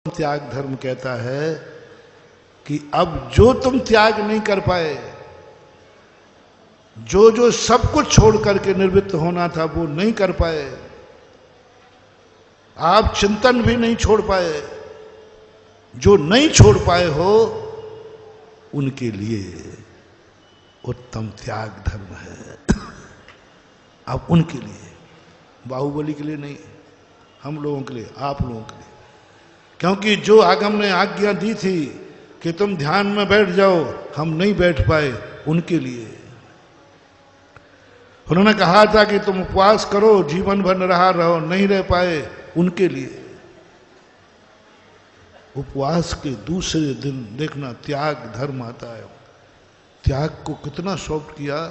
त्याग धर्म कहता है कि अब जो तुम त्याग नहीं कर पाए, जो जो सब कुछ छोड़ करके निवृत्त होना था वो नहीं कर पाए, आप चिंतन भी नहीं छोड़ पाए, जो नहीं छोड़ पाए हो उनके लिए उत्तम त्याग धर्म है। अब उनके लिए, बाहुबली के लिए नहीं, हम लोगों के लिए, आप लोगों के लिए। क्योंकि जो आगम ने आज्ञा दी थी कि तुम ध्यान में बैठ जाओ, हम नहीं बैठ पाए, उनके लिए। उन्होंने कहा था कि तुम उपवास करो, जीवन भर निराहार रहो, नहीं रह पाए, उनके लिए। उपवास के दूसरे दिन देखना त्याग धर्म आता है। त्याग को कितना सॉफ्ट किया,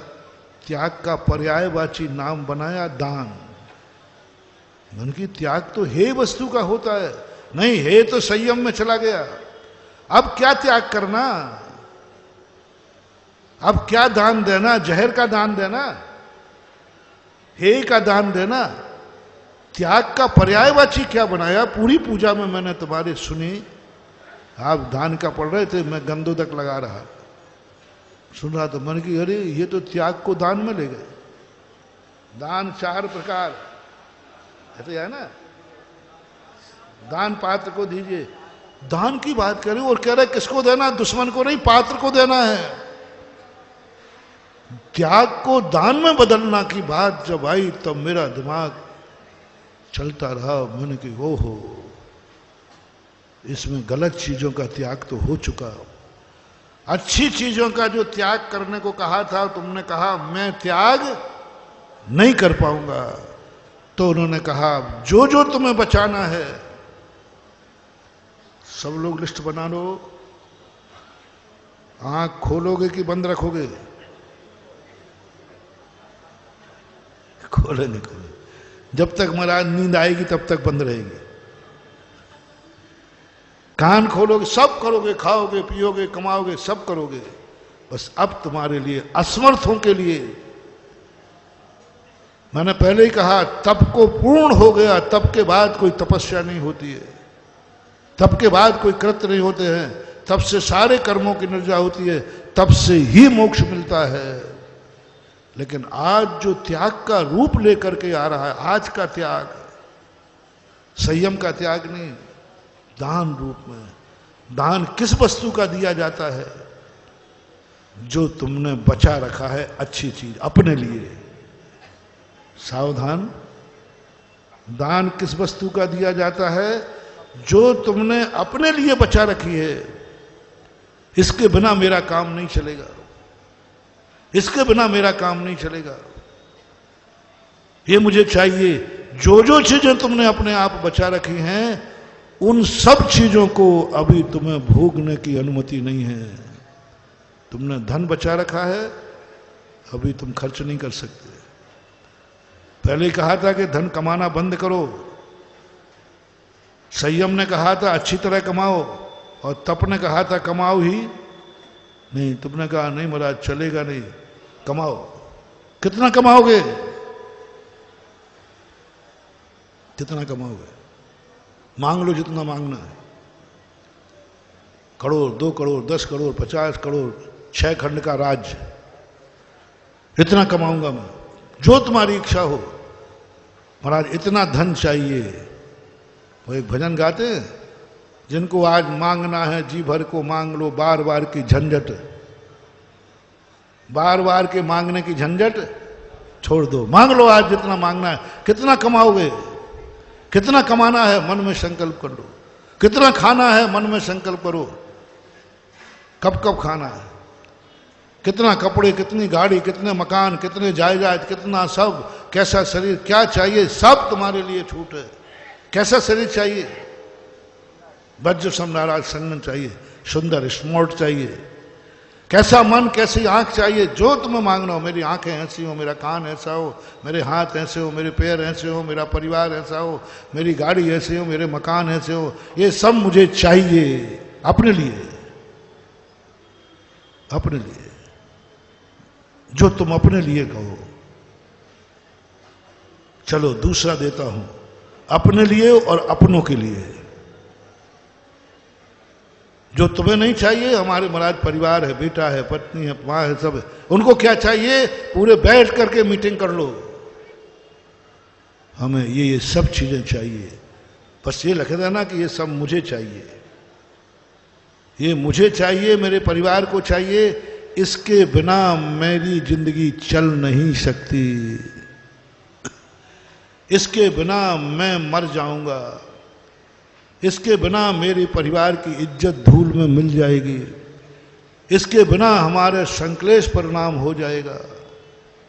त्याग का पर्यायवाची नाम बनाया दान। मन की त्याग तो हे वस्तु का होता है, नहीं है तो संयम में चला गया। अब क्या त्याग करना, अब क्या दान देना, जहर का दान देना, हे का दान देना। त्याग का पर्यायवाची क्या बनाया। पूरी पूजा में मैंने तुम्हारे सुनी, आप दान का पढ़ रहे थे, मैं गंदोदक लगा रहा सुन रहा था। मन की अरे ये तो त्याग को दान में ले गए। दान 4 प्रकार ऐसे है ना, दान पात्र को दीजिए, दान की बात करें और कह रहे किसको देना, दुश्मन को नहीं, पात्र को देना है। त्याग को दान में बदलना की बात जब आई तब मेरा दिमाग चलता रहा। मैंने कि वो हो, इसमें गलत चीजों का त्याग तो हो चुका, अच्छी चीजों का जो त्याग करने को कहा था, तुमने कहा मैं त्याग नहीं कर पाऊंगा। तो उन्होंने कहा जो जो तुम्हें बचाना है, सब लोग लिस्ट बना लो। आंख खोलोगे कि बंद रखोगे? खोलेंगे, खोलेंगे। जब तक महाराज नींद आएगी तब तक बंद रहेगी। कान खोलोगे, सब करोगे, खाओगे, पियोगे, कमाओगे, सब करोगे। बस अब तुम्हारे लिए, असमर्थों के लिए, मैंने पहले ही कहा, तप को पूर्ण हो गया, तप के बाद कोई तपस्या नहीं होती है, तप के बाद कोई कृत्य नहीं होते हैं, तब से सारे कर्मों की निर्जा होती है, तब से ही मोक्ष मिलता है। लेकिन आज जो त्याग का रूप लेकर के आ रहा है, आज का त्याग संयम का त्याग नहीं, दान रूप में। दान किस वस्तु का दिया जाता है? जो तुमने बचा रखा है अच्छी चीज अपने लिए। सावधान, दान किस वस्तु का दिया जाता है? जो तुमने अपने लिए बचा रखी है। इसके बिना मेरा काम नहीं चलेगा, इसके बिना मेरा काम नहीं चलेगा, ये मुझे चाहिए। जो जो चीजें तुमने अपने आप बचा रखी हैं, उन सब चीजों को अभी तुम्हें भोगने की अनुमति नहीं है। तुमने धन बचा रखा है, अभी तुम खर्च नहीं कर सकते। पहले कहा था कि धन कमाना बंद करो, संयम ने कहा था अच्छी तरह कमाओ, और तप ने कहा था कमाओ ही नहीं। तुमने कहा नहीं महाराज चलेगा नहीं, कमाओ। कितना कमाओगे? कितना कमाओगे? मांग लो जितना मांगना है, करोड़, 2 करोड़, 10 करोड़, 50 करोड़, 6 खंड का राज्य, इतना कमाऊंगा मैं, जो तुम्हारी इच्छा हो। महाराज इतना धन चाहिए। वो एक भजन गाते हैं, जिनको आज मांगना है जी भर को मांग लो, बार बार की झंझट, बार बार के मांगने की झंझट छोड़ दो, मांग लो आज जितना मांगना है। कितना कमाओगे? कितना कमाना है मन में संकल्प कर लो। कितना खाना है मन में संकल्प करो, कब कब खाना है। कितना कपड़े, कितनी गाड़ी, कितने मकान, कितने जायदाद, कितना सब, कैसा शरीर, क्या चाहिए, सब तुम्हारे लिए छूट है। कैसा शरीर चाहिए? वज्र सम नाराज संगन चाहिए, सुंदर स्मार्ट चाहिए। कैसा मन, कैसी आंख चाहिए, जो तुम्हें मांगना हो। मेरी आंखें ऐसी हो, मेरा कान ऐसा हो, मेरे हाथ ऐसे हो, मेरे पैर ऐसे हो, मेरा परिवार ऐसा हो, मेरी गाड़ी ऐसे हो, मेरे मकान ऐसे हो, ये सब मुझे चाहिए अपने लिए, अपने लिए। जो तुम अपने लिए कहो। चलो दूसरा देता हूं, अपने लिए और अपनों के लिए। जो तुम्हें नहीं चाहिए, हमारे महाराज परिवार है, बेटा है, पत्नी है, माँ है, सब है, उनको क्या चाहिए, पूरे बैठ करके मीटिंग कर लो, हमें ये सब चीजें चाहिए, बस ये लिख देना कि ये सब मुझे चाहिए, ये मुझे चाहिए, मेरे परिवार को चाहिए, इसके बिना मेरी जिंदगी चल नहीं सकती, इसके बिना मैं मर जाऊंगा, इसके बिना मेरे परिवार की इज्जत धूल में मिल जाएगी, इसके बिना हमारे संकलेश परिणाम हो जाएगा,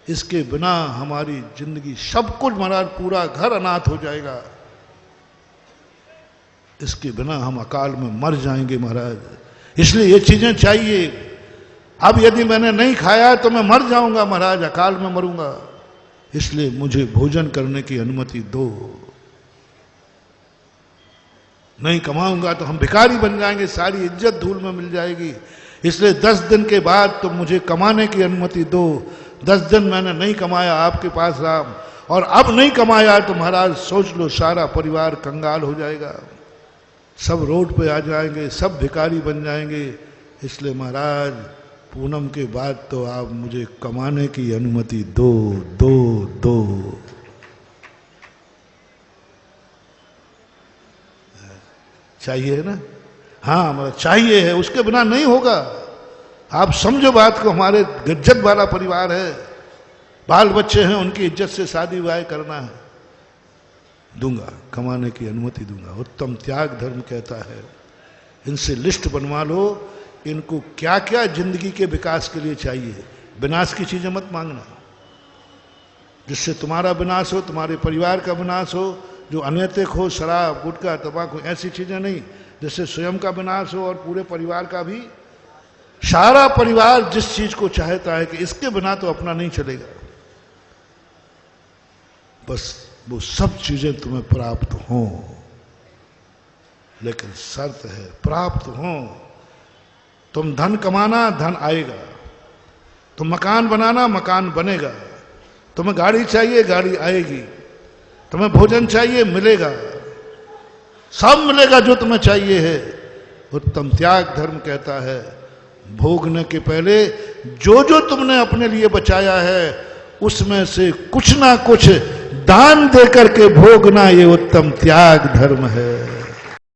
इसके बिना हमारी जिंदगी सब कुछ, महाराज पूरा घर अनाथ हो जाएगा, इसके बिना हम अकाल में मर जाएंगे महाराज, इसलिए ये चीजें चाहिए। अब यदि मैंने नहीं खाया तो मैं मर जाऊंगा महाराज, अकाल में मरूंगा, इसलिए मुझे भोजन करने की अनुमति दो, नहीं कमाऊंगा तो हम भिखारी बन जाएंगे, सारी इज्जत धूल में मिल जाएगी, इसलिए 10 दिन के बाद तो मुझे कमाने की अनुमति दो। 10 दिन मैंने नहीं कमाया आपके पास राम, और अब नहीं कमाया तो महाराज सोच लो सारा परिवार कंगाल हो जाएगा, सब रोड पे आ जाएंगे, सब भिखारी बन जाएंगे, इसलिए महाराज पूनम के बाद तो आप मुझे कमाने की अनुमति दो दो दो। चाहिए है ना? हाँ मतलब चाहिए है, उसके बिना नहीं होगा। आप समझो बात को, हमारे इज्जत वाला परिवार है, बाल बच्चे हैं, उनकी इज्जत से शादी विवाह करना है, दूंगा, कमाने की अनुमति दूंगा। उत्तम त्याग धर्म कहता है, इनसे लिस्ट बनवा लो, इनको क्या क्या जिंदगी के विकास के लिए चाहिए, विनाश की चीजें मत मांगना, जिससे तुम्हारा विनाश हो, तुम्हारे परिवार का विनाश हो, जो अनैतिक हो, शराब गुटखा तंबाकू ऐसी चीजें नहीं, जिससे स्वयं का विनाश हो और पूरे परिवार का भी। सारा परिवार जिस चीज को चाहता है कि इसके बिना तो अपना नहीं चलेगा, बस वो सब चीजें तुम्हें प्राप्त हों, लेकिन शर्त है प्राप्त हों। तुम धन कमाना, धन आएगा, तुम मकान बनाना, मकान बनेगा, तुम्हें गाड़ी चाहिए, गाड़ी आएगी, तुम्हें भोजन चाहिए, मिलेगा, सब मिलेगा जो तुम्हें चाहिए है। उत्तम त्याग धर्म कहता है, भोगने के पहले जो जो तुमने अपने लिए बचाया है उसमें से कुछ ना कुछ दान देकर के भोगना, ये उत्तम त्याग धर्म है।